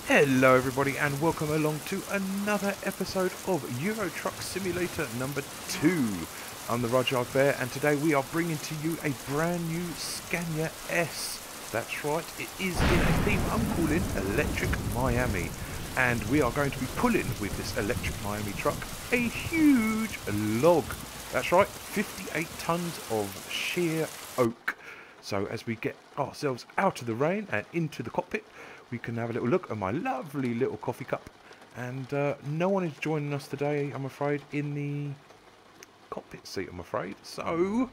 Hello everybody and welcome along to another episode of Euro Truck Simulator number 2. I'm the Rudyard Bear and today we are bringing to you a brand new Scania S. That's right, it is in a theme I'm calling Electric Miami. And we are going to be pulling with this Electric Miami truck a huge log. That's right, 58 tons of sheer oak. So as we get ourselves out of the rain and into the cockpit, we can have a little look at my lovely little coffee cup. And no one is joining us today, I'm afraid, in the cockpit seat, I'm afraid. So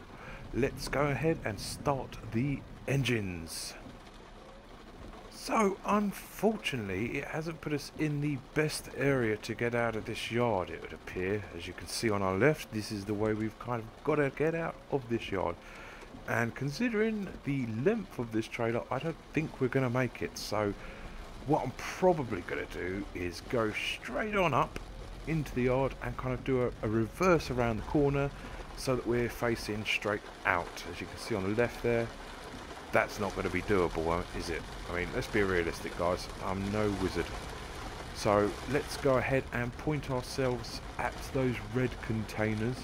let's go ahead and start the engines. So unfortunately, it hasn't put us in the best area to get out of this yard, it would appear. As you can see on our left, this is the way we've kind of got to get out of this yard. And considering the length of this trailer, I don't think we're going to make it. So what I'm probably going to do is go straight on up into the yard and kind of do a reverse around the corner so that we're facing straight out. As you can see on the left there, that's not going to be doable, is it? I mean, let's be realistic, guys. I'm no wizard. So let's go ahead and point ourselves at those red containers,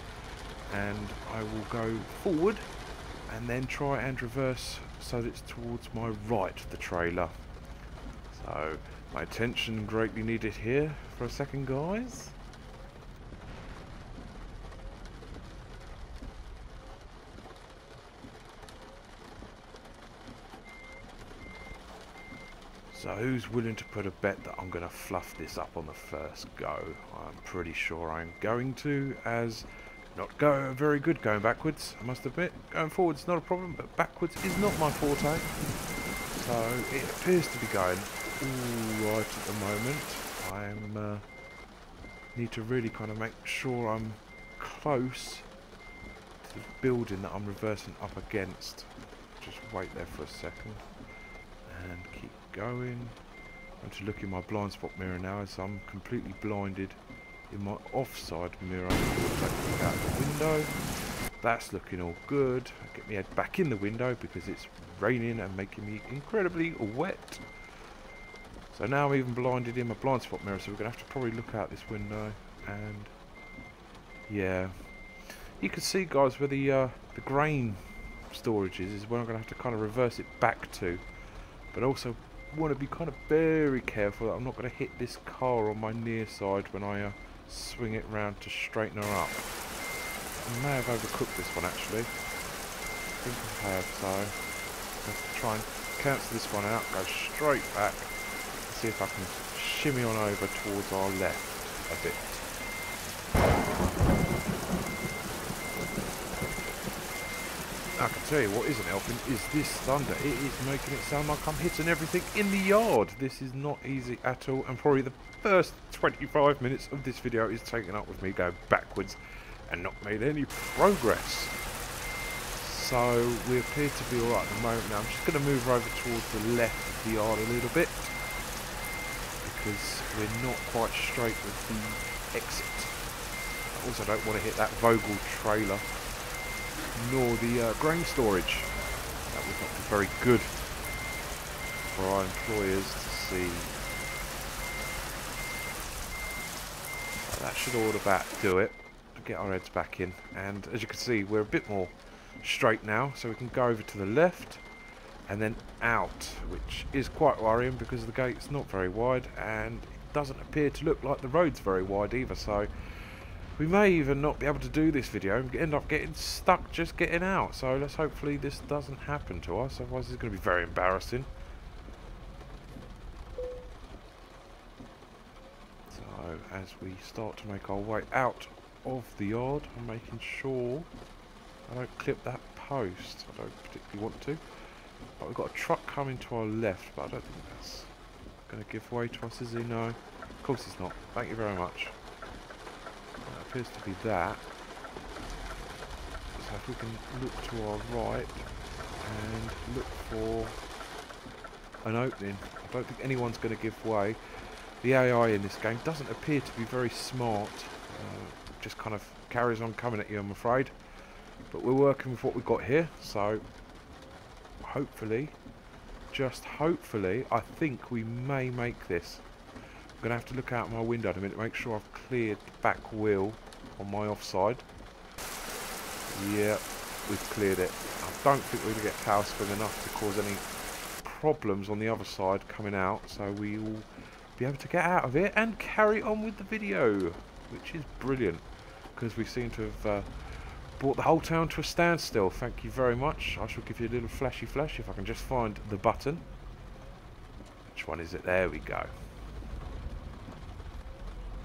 and I will go forward and then try and reverse so that it's towards my right, the trailer. So my attention greatly needed here for a second, guys. So who's willing to put a bet that I'm going to fluff this up on the first go? I'm pretty sure I'm going to, as not go very good going backwards, I must admit. Going forwards not a problem, but backwards is not my forte. So it appears to be going all right at the moment. Need to really kind of make sure I'm close to the building that I'm reversing up against. Just wait there for a second and keep going. I'm to look in my blind spot mirror now, as I'm completely blinded in my offside mirror. Take out the window. That's looking all good. I'll get my head back in the window because it's raining and making me incredibly wet. So now I'm even blinded in my blind spot mirror, so we're going to have to probably look out this window. And yeah, you can see, guys, where the grain storage is where I'm going to have to kind of reverse it back to. But also want to be kind of very careful that I'm not going to hit this car on my near side when I swing it round to straighten her up. I may have overcooked this one, actually. I think I have, so I have to try and cancel this one out, go straight back, and see if I can shimmy on over towards our left a bit. I can tell you what isn't helping is this thunder. It is making it sound like I'm hitting everything in the yard. This is not easy at all, and probably the first 25 minutes of this video is taken up with me going backwards and not made any progress. So we appear to be alright at the moment. Now I'm just going to move over towards the left of the yard a little bit because we're not quite straight with the exit. I also don't want to hit that Vogel trailer nor the grain storage. That would not be very good for our employers to see. So that should all about do it. Get our heads back in, and as you can see, we're a bit more straight now, so we can go over to the left and then out, which is quite worrying because the gate's not very wide and it doesn't appear to look like the road's very wide either. So we may even not be able to do this video and end up getting stuck just getting out. So let's hopefully this doesn't happen to us, otherwise it's going to be very embarrassing. So as we start to make our way out of the yard, I'm making sure I don't clip that post. I don't particularly want to. But we've got a truck coming to our left, but I don't think that's going to give way to us, is he? No. Of course it's not. Thank you very much. Appears to be that. So if we can look to our right and look for an opening, I don't think anyone's going to give way. The AI in this game doesn't appear to be very smart. Just kind of carries on coming at you, I'm afraid. But we're working with what we've got here, so hopefully just hopefully, I think we may make this. I'm going to have to look out my window in a minute, make sure I've cleared the back wheel on my offside. Yeah, we've cleared it. I don't think we're going to get tail spin enough to cause any problems on the other side coming out, so we will be able to get out of it and carry on with the video, which is brilliant, because we seem to have brought the whole town to a standstill. Thank you very much. I shall give you a little flashy flash if I can just find the button. Which one is it? There we go.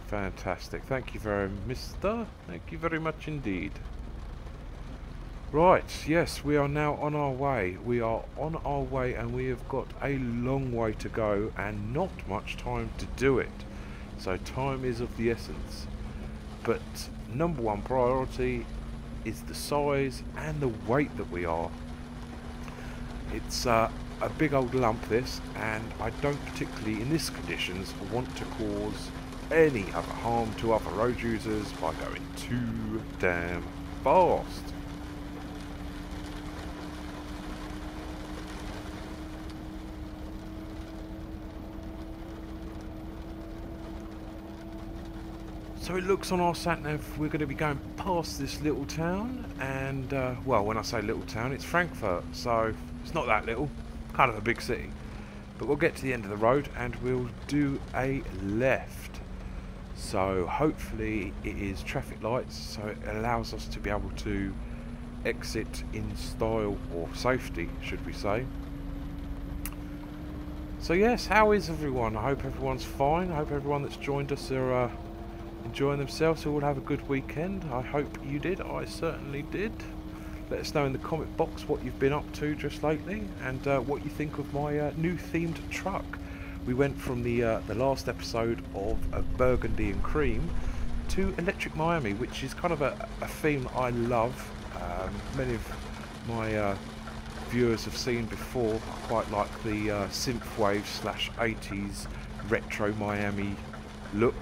Fantastic. Thank you very much, mister. Thank you very much indeed. Right, yes, we are now on our way. We are on our way, and we have got a long way to go and not much time to do it. So time is of the essence. But number one priority is the size and the weight that we are. It's a big old lump, this, and I don't particularly, in these conditions, want to cause any other harm to other road users by going too damn fast. So it looks on our sat-nav we're going to be going past this little town, and well, when I say little town, it's Frankfurt, so it's not that little, kind of a big city. But we'll get to the end of the road and we'll do a left. So hopefully it is traffic lights, so it allows us to be able to exit in style, or safety should we say. So yes, how is everyone? I hope everyone's fine. I hope everyone that's joined us are enjoying themselves, so we'll have a good weekend. I hope you did. I certainly did. Let us know in the comment box what you've been up to just lately, and what you think of my new themed truck. We went from the last episode of Burgundy and Cream to Electric Miami, which is kind of a theme I love. Many of my viewers have seen before. I quite like the synthwave / 80s retro Miami look,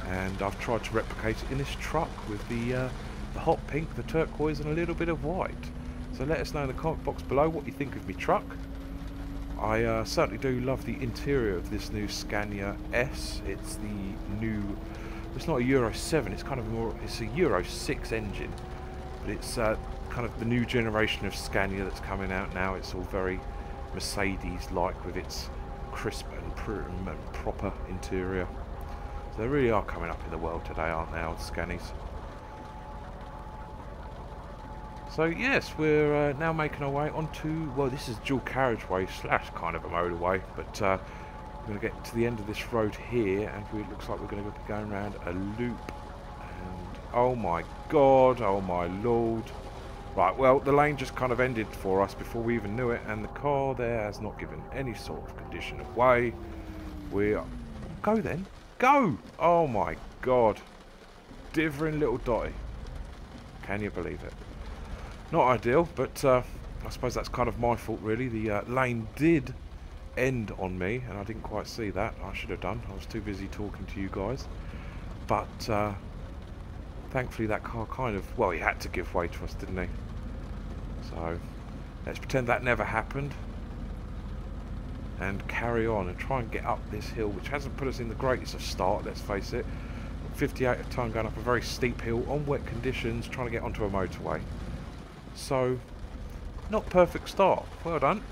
and I've tried to replicate it in this truck with the hot pink, the turquoise, and a little bit of white. So let us know in the comment box below what you think of my truck. I certainly do love the interior of this new Scania S. It's the new, it's not a Euro 7, it's kind of more, it's a Euro 6 engine, but it's kind of the new generation of Scania that's coming out now. It's all very Mercedes-like with its crisp and proper interior. So they really are coming up in the world today, aren't they, old Scannies? So yes, we're now making our way onto, well, this is dual carriageway / kind of a motorway, but we're going to get to the end of this road here, and it looks like we're going to be going around a loop. And oh my god, oh my lord. Right, well, the lane just kind of ended for us before we even knew it, and the car there has not given any sort of condition of way. We are, go then, go! Oh my god, dithering little dotty. Can you believe it? Not ideal, but I suppose that's kind of my fault really. The lane did end on me, and I didn't quite see that. I should have done. I was too busy talking to you guys. But thankfully that car kind of, well, he had to give way to us, didn't he? So let's pretend that never happened and carry on and try and get up this hill, which hasn't put us in the greatest of start, let's face it. 58 a ton going up a very steep hill on wet conditions, trying to get onto a motorway. So, not perfect start. Well done.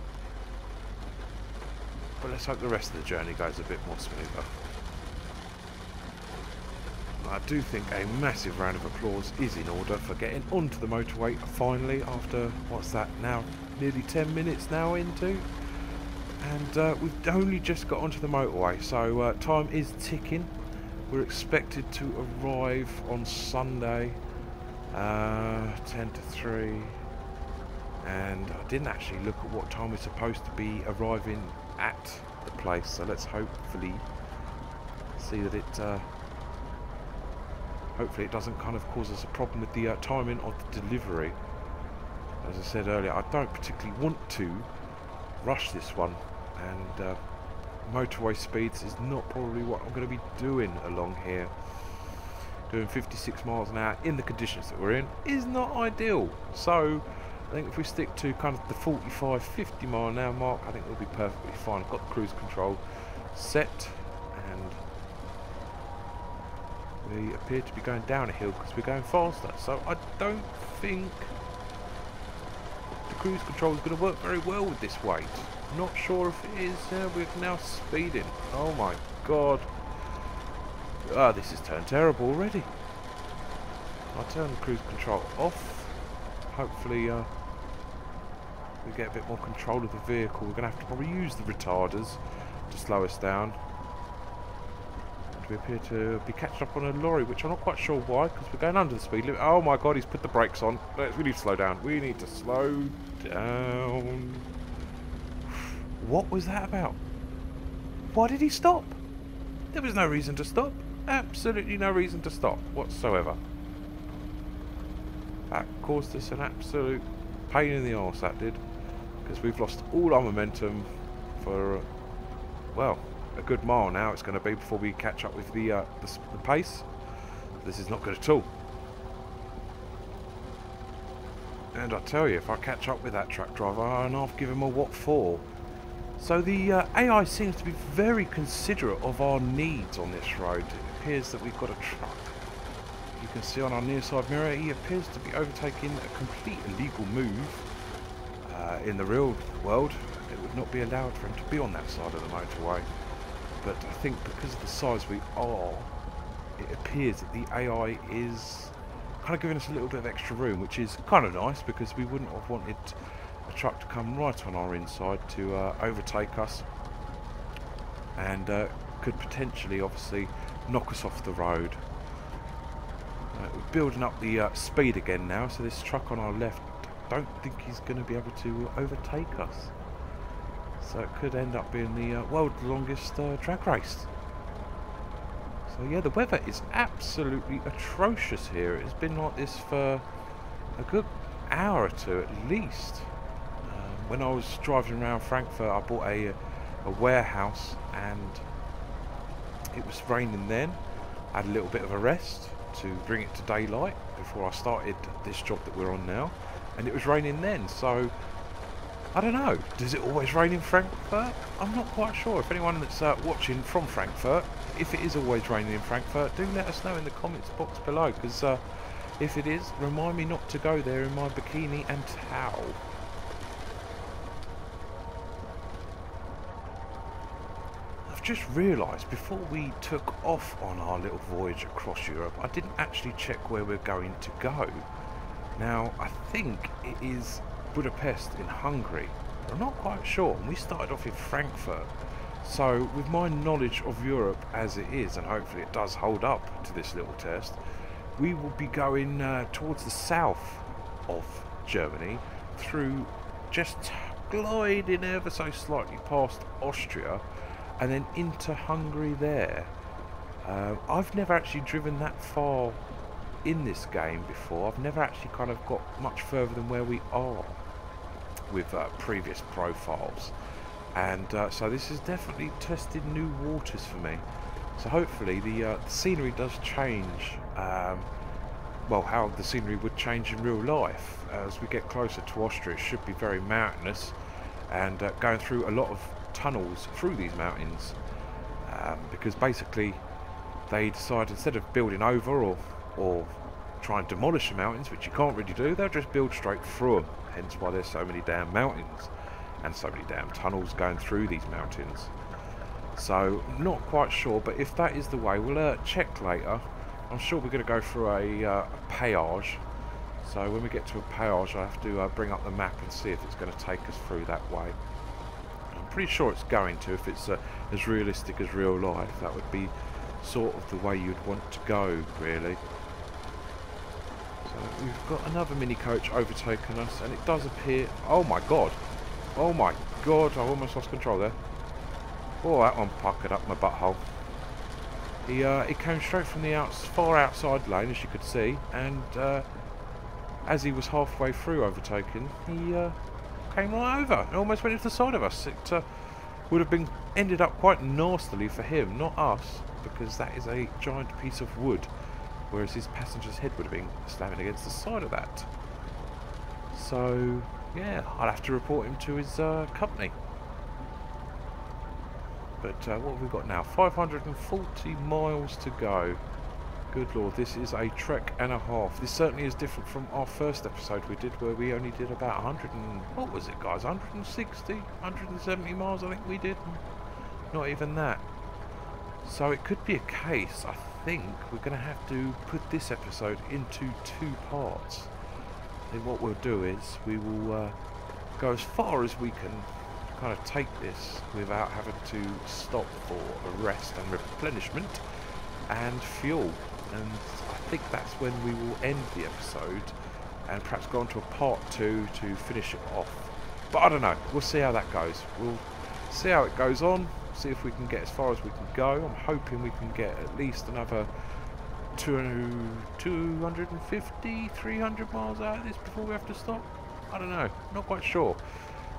But let's hope the rest of the journey goes a bit more smoother. I do think a massive round of applause is in order for getting onto the motorway finally after, what's that now, nearly 10 minutes now into. And we've only just got onto the motorway, so time is ticking. We're expected to arrive on Sunday 10 to 3, and I didn't actually look at what time we're supposed to be arriving at the place, so let's hopefully see that it hopefully it doesn't kind of cause us a problem with the timing of the delivery. As I said earlier, I don't particularly want to rush this one, and motorway speeds is not probably what I'm going to be doing along here. Doing 56 miles an hour in the conditions that we're in is not ideal. So I think if we stick to kind of the 45, 50 mile an hour mark, I think we'll be perfectly fine. I've got the cruise control set, and we appear to be going down a hill because we're going faster. So I don't think the cruise control is going to work very well with this weight. Not sure if it is. We're now speeding. Oh my god. Ah, this has turned terrible already. I'll turn the cruise control off. Hopefully we get a bit more control of the vehicle. We're going to have to probably use the retarders to slow us down. And we appear to be catching up on a lorry, which I'm not quite sure why, because we're going under the speed limit. Oh my god, he's put the brakes on. We need to slow down. We need to slow down. What was that about? Why did he stop? There was no reason to stop. Absolutely no reason to stop whatsoever. That caused us an absolute pain in the arse, that did. Because we've lost all our momentum for, well, a good mile now it's going to be before we catch up with the pace. This is not good at all. And I tell you, if I catch up with that truck driver, and I'll give him a what for. So the AI seems to be very considerate of our needs on this road. It appears that we've got a truck. You can see on our near side mirror, he appears to be overtaking a complete illegal move. In the real world, it would not be allowed for him to be on that side of the motorway. But I think because of the size we are, it appears that the AI is kind of giving us a little bit of extra room, which is kind of nice, because we wouldn't have wanted a truck to come right on our inside to overtake us, and could potentially obviously knock us off the road. We're building up the speed again now, so this truck on our left, I don't think he's going to be able to overtake us. So it could end up being the world's longest drag race. So yeah, the weather is absolutely atrocious here. It's been like this for a good hour or two at least. When I was driving around Frankfurt, I bought a warehouse, and it was raining then. I had a little bit of a rest to bring it to daylight before I started this job that we're on now, and it was raining then. So I don't know, does it always rain in Frankfurt? I'm not quite sure. If anyone that's watching from Frankfurt, if it is always raining in Frankfurt, do let us know in the comments box below, because if it is, remind me not to go there in my bikini and towel. I've just realised before we took off on our little voyage across Europe, I didn't actually check where we're going to go. Now, I think it is Budapest in Hungary. I'm not quite sure. We started off in Frankfurt. So, with my knowledge of Europe as it is, and hopefully it does hold up to this little test, we will be going towards the south of Germany, through just gliding ever so slightly past Austria, and then into Hungary there. I've never actually driven that far in this game before. I've never actually kind of got much further than where we are with previous profiles, and so this is definitely tested new waters for me. So hopefully the scenery does change, well, how the scenery would change in real life. As we get closer to Austria, it should be very mountainous, and going through a lot of tunnels through these mountains, because basically they decide, instead of building over or try and demolish the mountains, which you can't really do, they'll just build straight through them. Hence why there's so many damn mountains and so many damn tunnels going through these mountains. So not quite sure, but if that is the way, we'll check later. I'm sure we're going to go through a peage. So when we get to a peage, I have to bring up the map and see if it's going to take us through that way. I'm pretty sure it's going to, if it's as realistic as real life. That would be sort of the way you'd want to go, really. So we've got another mini coach overtaking us, and it does appear... Oh my god! Oh my god! I almost lost control there. Oh, that one puckered up my butthole. He came straight from the far outside lane, as you could see, and as he was halfway through overtaking, he came right over and almost went into the side of us. It would have been ended up quite nastily for him, not us, because that is a giant piece of wood, whereas his passenger's head would have been slamming against the side of that. So So yeah, I'll have to report him to his company. But what have we got now? 540 miles to go. Good lord, this is a trek and a half. This certainly is different from our first episode we did, where we only did about 100 and... what was it, guys? 160, 170 miles I think we did. Not even that. So it could be a case, I think, we're going to have to put this episode into 2 parts. And what we'll do is, we will go as far as we can kind of take this without having to stop for a rest and replenishment and fuel. And I think that's when we will end the episode and perhaps go on to a part 2 to finish it off. But I don't know, we'll see how that goes. We'll see how it goes on, see if we can get as far as we can go. I'm hoping we can get at least another 250, 300 miles out of this before we have to stop. I don't know, not quite sure.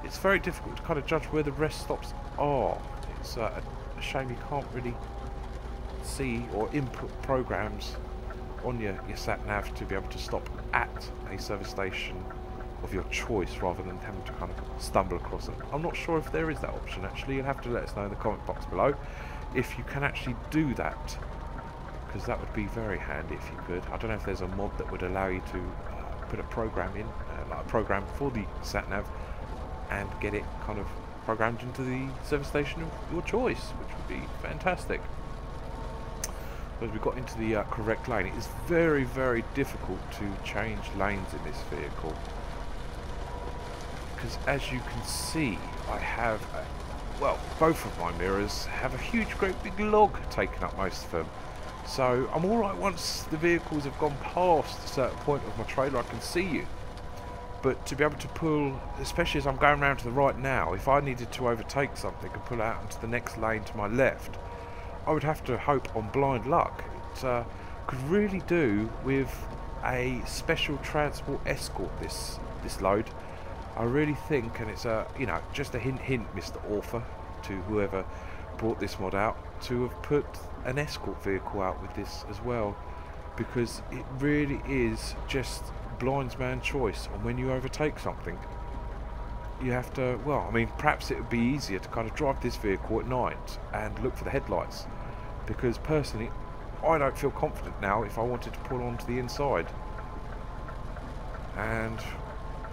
It's very difficult to kind of judge where the rest stops are. It's a shame you can't really see or input programs on your sat nav to be able to stop at a service station of your choice rather than having to kind of stumble across them. I'm not sure if there is that option actually. You'll have to let us know in the comment box below if you can actually do that, because that would be very handy if you could. I don't know if there's a mod that would allow you to put a program in, like a program for the sat nav, and get it kind of programmed into the service station of your choice, which would be fantastic. As we got into the correct lane, it is very, very difficult to change lanes in this vehicle, because as you can see, I have well, both of my mirrors have a huge great big log taking up most of them. So I'm alright once the vehicles have gone past a certain point of my trailer, I can see you. But to be able to pull, especially as I'm going around to the right now, if I needed to overtake something and pull out into the next lane to my left, I would have to hope on blind luck. It could really do with a special transport escort, this load. I really think, and it's a, you know, just a hint, Mr. Author, to whoever brought this mod out, to have put an escort vehicle out with this as well, because it really is just blind man's choice on when you overtake something. You have to, well, I mean, perhaps it would be easier to kind of drive this vehicle at night and look for the headlights, because personally I don't feel confident now if I wanted to pull onto the inside, and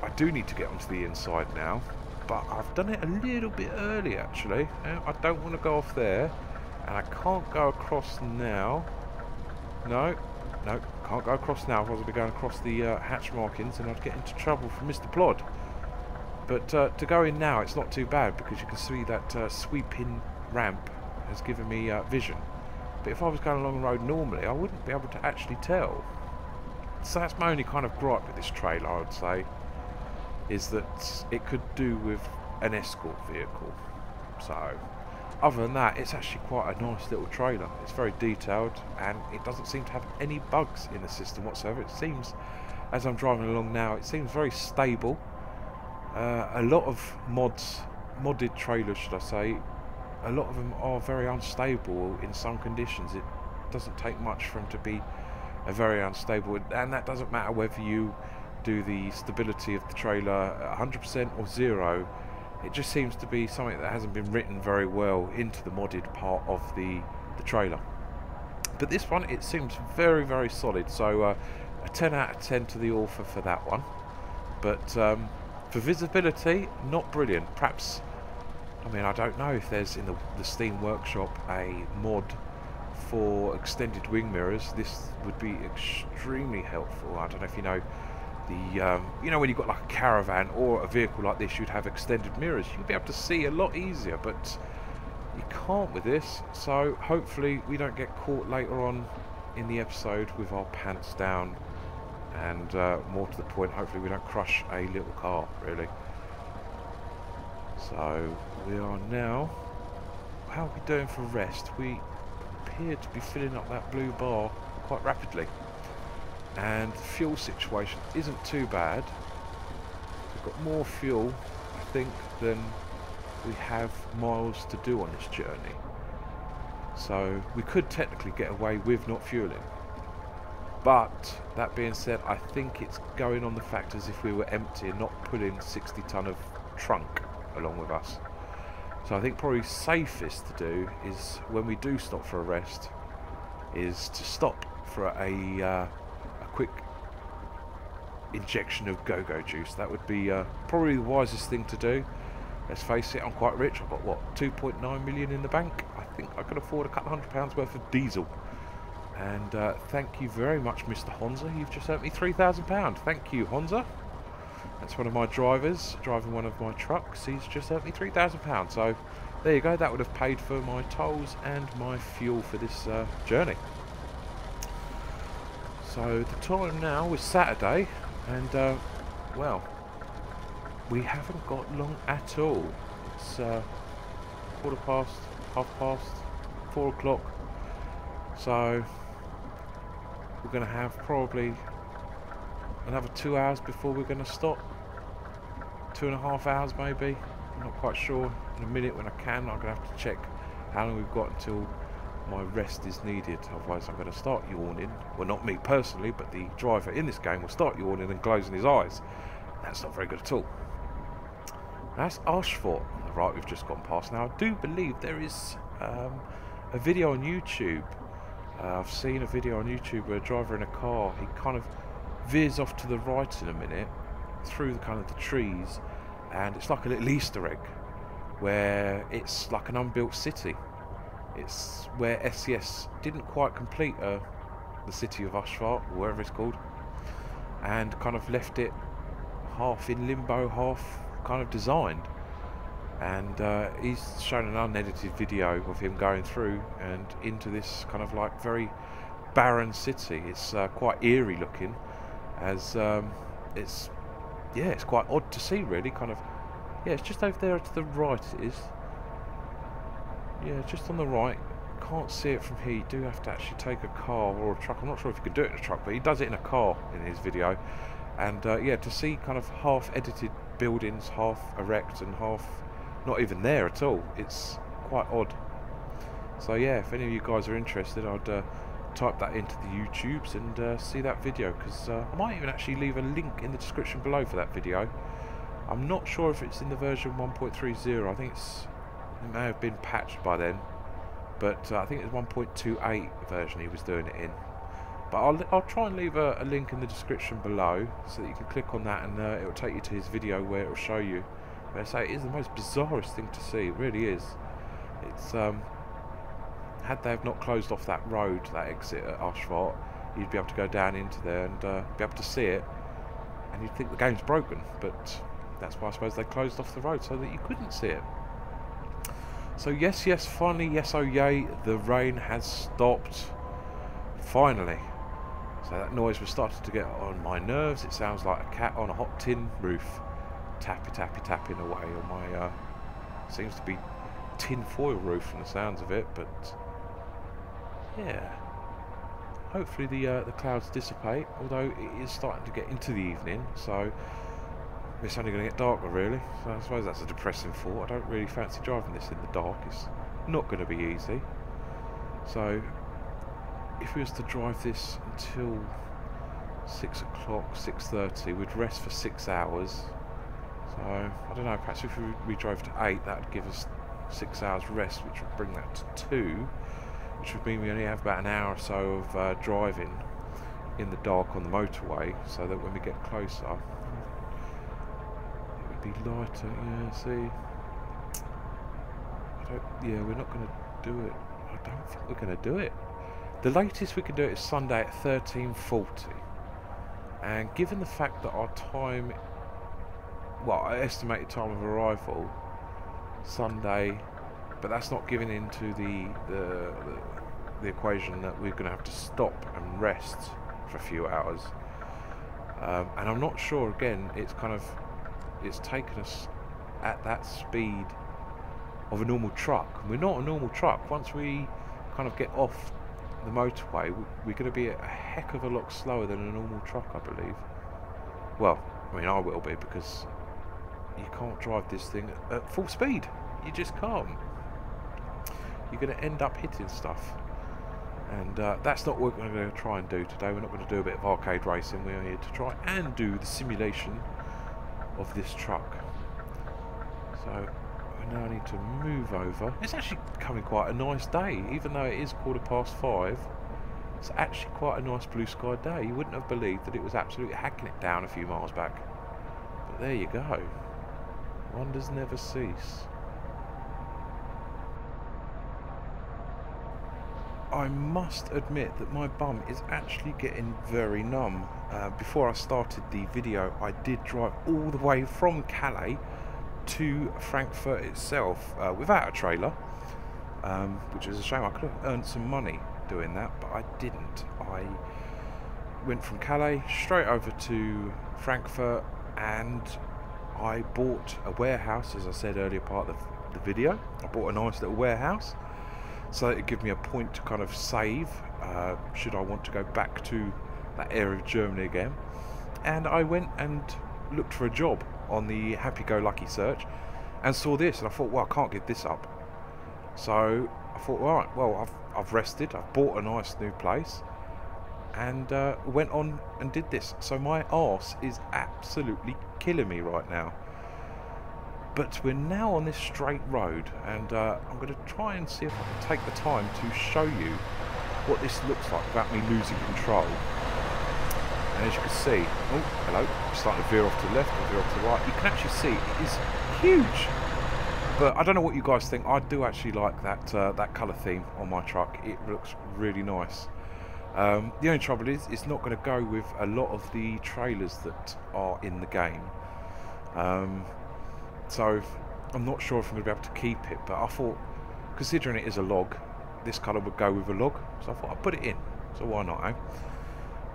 I do need to get onto the inside now, but I've done it a little bit early actually. I don't want to go off there, and I can't go across now. No, can't go across now. If I was to be going across the hatch markings, and I'd get into trouble from Mr. Plod. But to go in now, it's not too bad, because you can see that sweeping ramp has given me vision. But if I was going along the road normally, I wouldn't be able to actually tell. So that's my only kind of gripe with this trailer, I would say, is that it could do with an escort vehicle. So other than that, it's actually quite a nice little trailer. It's very detailed, and it doesn't seem to have any bugs in the system whatsoever. It seems, as I'm driving along now, it seems very stable. A lot of modded trailers, should I say, a lot of them are very unstable in some conditions. It doesn't take much for them to be a very unstable, and that doesn't matter whether you do the stability of the trailer 100% or 0. It just seems to be something that hasn't been written very well into the modded part of the trailer. But this one, it seems very, very solid, so a 10 out of 10 to the author for that one. But for visibility, not brilliant. Perhaps, I mean, I don't know if there's in the Steam Workshop a mod for extended wing mirrors. This would be extremely helpful. I don't know if you know the, you know, when you've got like a caravan or a vehicle like this, you'd have extended mirrors. You'd be able to see a lot easier, but you can't with this. So hopefully we don't get caught later on in the episode with our pants down, and more to the point, hopefully we don't crush a little car, really. So we are now, how are we doing for rest? We appear to be filling up that blue bar quite rapidly, and the fuel situation isn't too bad. We've got more fuel, I think, than we have miles to do on this journey, so we could technically get away with not fueling. But that being said, I think it's going on the fact as if we were empty and not pulling 60 tonne of trunk along with us. So I think probably safest to do is when we do stop for a rest is to stop for a quick injection of go-go juice. That would be probably the wisest thing to do. Let's face it, I'm quite rich. I've got what, 2.9 million in the bank. I think I could afford a couple £100 worth of diesel. And thank you very much, Mr. Honza. You've just earned me £3,000. Thank you, Honza. That's one of my drivers driving one of my trucks. He's just earned me £3,000. So there you go. That would have paid for my tolls and my fuel for this journey. So the time now is Saturday, and well, we haven't got long at all. It's quarter past, half past, 4 o'clock. So we're going to have probably another 2 hours before we're going to stop. 2.5 hours maybe. I'm not quite sure. In a minute when I can, I'm going to have to check how long we've got until my rest is needed. Otherwise I'm going to start yawning. Well, not me personally, but the driver in this game will start yawning and closing his eyes. That's not very good at all. That's Ashford, the right we've just gone past. Now I do believe there is a video on YouTube. I've seen a video on YouTube where a driver in a car, he kind of veers off to the right in a minute through the kind of the trees, and it's like a little Easter egg where it's like an unbuilt city. It's where SES didn't quite complete the city of Ashford, or wherever it's called, and kind of left it half in limbo, half kind of designed. And he's shown an unedited video of him going through and into this kind of like very barren city. It's quite eerie looking, as it's quite odd to see, really. Kind of, yeah, it's just over there to the right. It is, yeah, just on the right. Can't see it from here. You do have to actually take a car or a truck. I'm not sure if you can do it in a truck, but he does it in a car in his video. And yeah, to see kind of half edited buildings, half erect and half not even there at all, it's quite odd. So yeah, if any of you guys are interested, I'd type that into the YouTubes and see that video, because I might even actually leave a link in the description below for that video. I'm not sure if it's in the version 1.30. I think it may have been patched by then, but I think it's 1.28 version he was doing it in. But I'll try and leave a link in the description below so that you can click on that, and it will take you to his video where it will show you. But I say, it is the most bizarrest thing to see. It really is. It's had they have not closed off that road, that exit at Ashford, you'd be able to go down into there and be able to see it, and you'd think the game's broken. But that's why I suppose they closed off the road, so that you couldn't see it. So yes, finally, yes, oh yay, the rain has stopped. Finally. So that noise was starting to get on my nerves. It sounds like a cat on a hot tin roof, tapping away on my seems to be tin foil roof from the sounds of it. But yeah, hopefully the clouds dissipate, although it is starting to get into the evening, so it's only going to get darker, really. So I suppose that's a depressing thought. I don't really fancy driving this in the dark. It's not going to be easy. So if we was to drive this until 6 o'clock, 6:30, we'd rest for 6 hours. So I don't know, perhaps if we drove to 8, that would give us 6 hours rest, which would bring that to 2, which would mean we only have about an hour or so of driving in the dark on the motorway, so that when we get closer it would be lighter. Yeah, see, yeah, we're not going to do it. I don't think we're going to do it. The latest we can do it is Sunday at 13:40, and given the fact that our time, well, our estimated time of arrival Sunday, but that's not giving into the equation that we're going to have to stop and rest for a few hours, and I'm not sure, again, it's taken us at that speed of a normal truck. We're not a normal truck. Once we kind of get off the motorway, we're going to be a heck of a lot slower than a normal truck, I believe. Well, I mean, I will be, because you can't drive this thing at full speed. You just can't. You're going to end up hitting stuff. And that's not what we're going to try and do today. We're not going to do a bit of arcade racing. We're here to try and do the simulation of this truck. So we now need to move over. It's actually becoming quite a nice day, even though it is 5:15. It's actually quite a nice blue sky day. You wouldn't have believed that it was absolutely hacking it down a few miles back. But there you go. Wonders never cease. I must admit that my bum is actually getting very numb. Before I started the video, I did drive all the way from Calais to Frankfurt itself without a trailer, which is a shame. I could have earned some money doing that, but I didn't. I went from Calais straight over to Frankfurt, and I bought a warehouse, as I said earlier part of the video. I bought a nice little warehouse so that it give me a point to kind of save should I want to go back to that area of Germany again. And I went and looked for a job on the happy-go-lucky search and saw this, and I thought, well, I can't give this up. So I thought, right, well, I've rested, I've bought a nice new place, and went on and did this. So my arse is absolutely killing me right now. But we're now on this straight road, and I'm going to try and see if I can take the time to show you what this looks like without me losing control. And as you can see, oh, hello, I'm starting to veer off to the left and veer off to the right. You can actually see it is huge. But I don't know what you guys think. I do actually like that that colour theme on my truck. It looks really nice. The only trouble is it's not going to go with a lot of the trailers that are in the game. So I'm not sure if I'm going to be able to keep it, but I thought, considering it is a log, this colour would go with a log, so I thought I'd put it in, so why not, eh?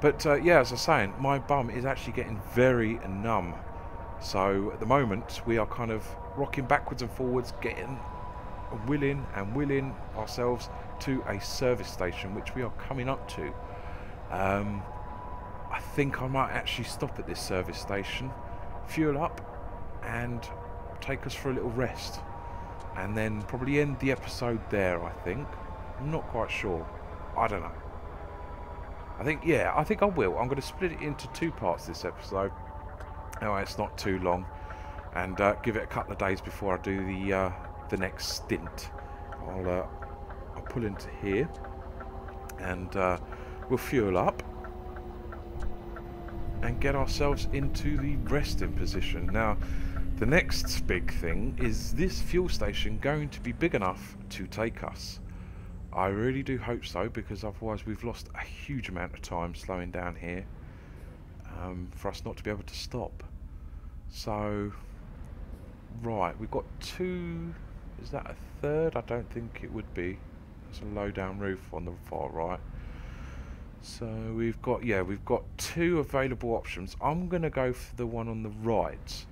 But yeah, as I was saying, my bum is actually getting very numb, so at the moment we are kind of rocking backwards and forwards, getting willing ourselves to a service station, which we are coming up to. I think I might actually stop at this service station, fuel up, and take us for a little rest, and then probably end the episode there. I think. I'm not quite sure. I don't know. I think, yeah, I think I will. I'm going to split it into two parts this episode. Anyway, it's not too long, and give it a couple of days before I do the next stint. I'll pull into here, and we'll fuel up and get ourselves into the resting position. Now, the next big thing is this fuel station going to be big enough to take us? I really do hope so, because otherwise we've lost a huge amount of time slowing down here for us not to be able to stop. So, right, we've got two. Is that a third? I don't think it would be. There's a low down roof on the far right. So we've got, yeah, we've got two available options. I'm going to go for the one on the right,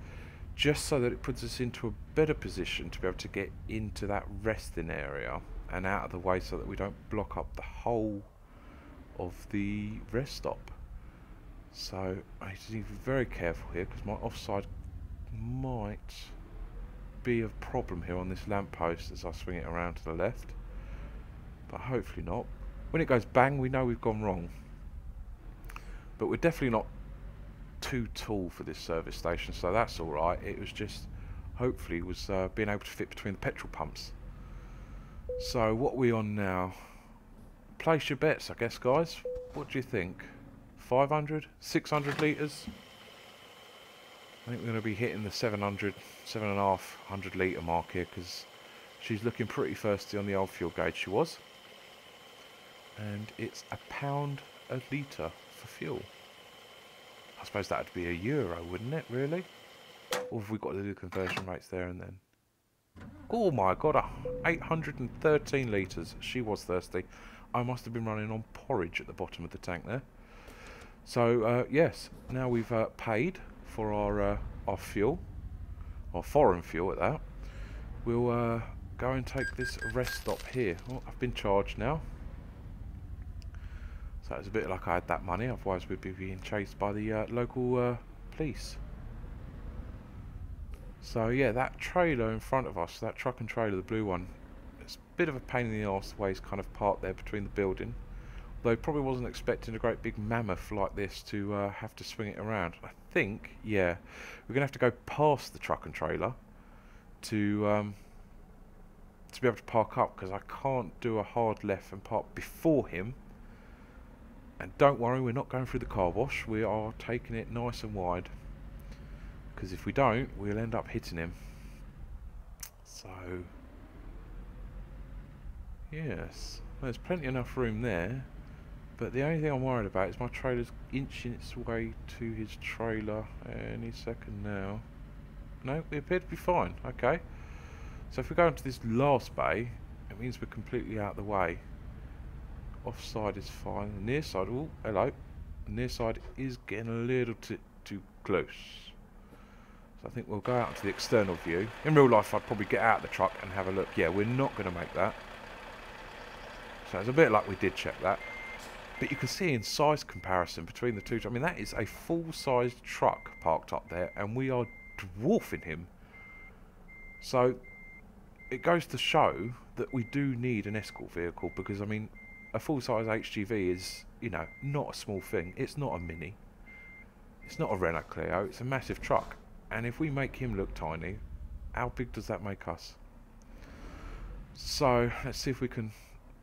just so that it puts us into a better position to be able to get into that resting area and out of the way, so that we don't block up the whole of the rest stop. So I need to be very careful here, because my offside might be a problem here on this lamppost as I swing it around to the left, but hopefully not. When it goes bang, we know we've gone wrong, but we're definitely not too tall for this service station, so that's alright. It was just, hopefully, was being able to fit between the petrol pumps. So what are we on now? Place your bets, I guess, guys. What do you think? 500, 600 litres? I think we're going to be hitting the 7.5 litre mark here, because she's looking pretty thirsty on the old fuel gauge, she was. And it's £1 a litre for fuel. I suppose that would be €1, wouldn't it, really? Or have we got to do the conversion rates there and then? Oh my god, 813 litres. She was thirsty. I must have been running on porridge at the bottom of the tank there. So, yes, now we've paid for our fuel, or foreign fuel at that. We'll go and take this rest stop here. Oh, I've been charged now. So it's a bit like I had that money, otherwise we'd be being chased by the local police. So yeah, that trailer in front of us, that truck and trailer, the blue one, it's a bit of a pain in the arse the way it's kind of parked there between the building. Though probably wasn't expecting a great big mammoth like this to have to swing it around. I think, yeah, we're going to have to go past the truck and trailer to be able to park up, because I can't do a hard left and park before him. And don't worry, we're not going through the car wash. We are taking it nice and wide, because if we don't, we'll end up hitting him. So, yes, there's plenty enough room there. But the only thing I'm worried about is my trailer's inching its way to his trailer any second now. No, we appear to be fine. Okay. So if we go into this last bay, it means we're completely out of the way. Offside is fine. The near side, oh, hello. The near side is getting a little too close. So I think we'll go out into the external view. In real life, I'd probably get out of the truck and have a look. Yeah, we're not going to make that. So it's a bit like we did check that. But you can see in size comparison between the two. I mean, that is a full-sized truck parked up there, and we are dwarfing him. So it goes to show that we do need an escort vehicle, because, I mean, a full-size HGV is, you know, not a small thing. It's not a Mini. It's not a Renault Clio. It's a massive truck. And if we make him look tiny, how big does that make us? So let's see if we can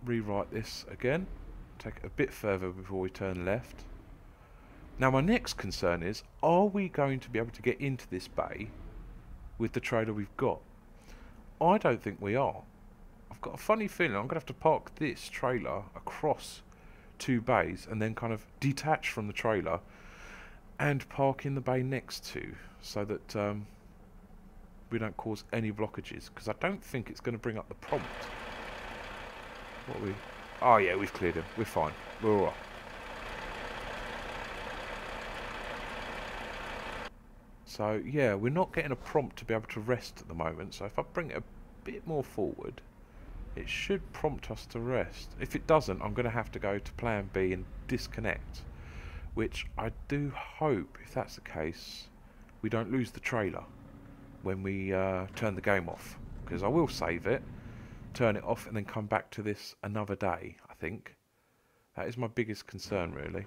rewrite this again. Take it a bit further before we turn left. Now my next concern is, are we going to be able to get into this bay with the trailer we've got? I don't think we are. I've got a funny feeling I'm going to have to park this trailer across two bays and then kind of detach from the trailer and park in the bay next to, so that we don't cause any blockages, because I don't think it's going to bring up the prompt. What are we... Oh yeah, we've cleared him. We're fine. We're alright. So yeah, we're not getting a prompt to be able to rest at the moment. So if I bring it a bit more forward, it should prompt us to rest. If it doesn't, I'm going to have to go to plan B and disconnect. Which I do hope, if that's the case, we don't lose the trailer when we turn the game off. Because I will save it, turn it off, and then come back to this another day, I think. That is my biggest concern, really.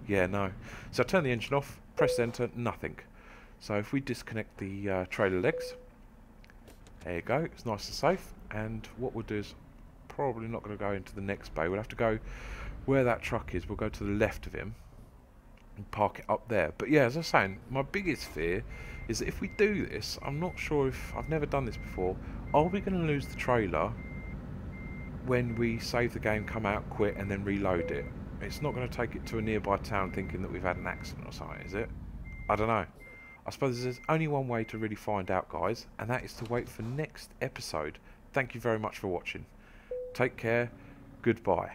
Yeah, no. So I turn the engine off, press enter, nothing. So if we disconnect the trailer legs, there you go, it's nice and safe. And what we'll do is, probably not going to go into the next bay. We'll have to go where that truck is. We'll go to the left of him and park it up there. But yeah, as I was saying, my biggest fear is that if we do this, I'm not sure if... I've never done this before. Are we going to lose the trailer when we save the game, come out, quit, and then reload it? It's not going to take it to a nearby town thinking that we've had an accident or something, is it? I don't know. I suppose there's only one way to really find out, guys, and that is to wait for next episode. Thank you very much for watching. Take care. Goodbye.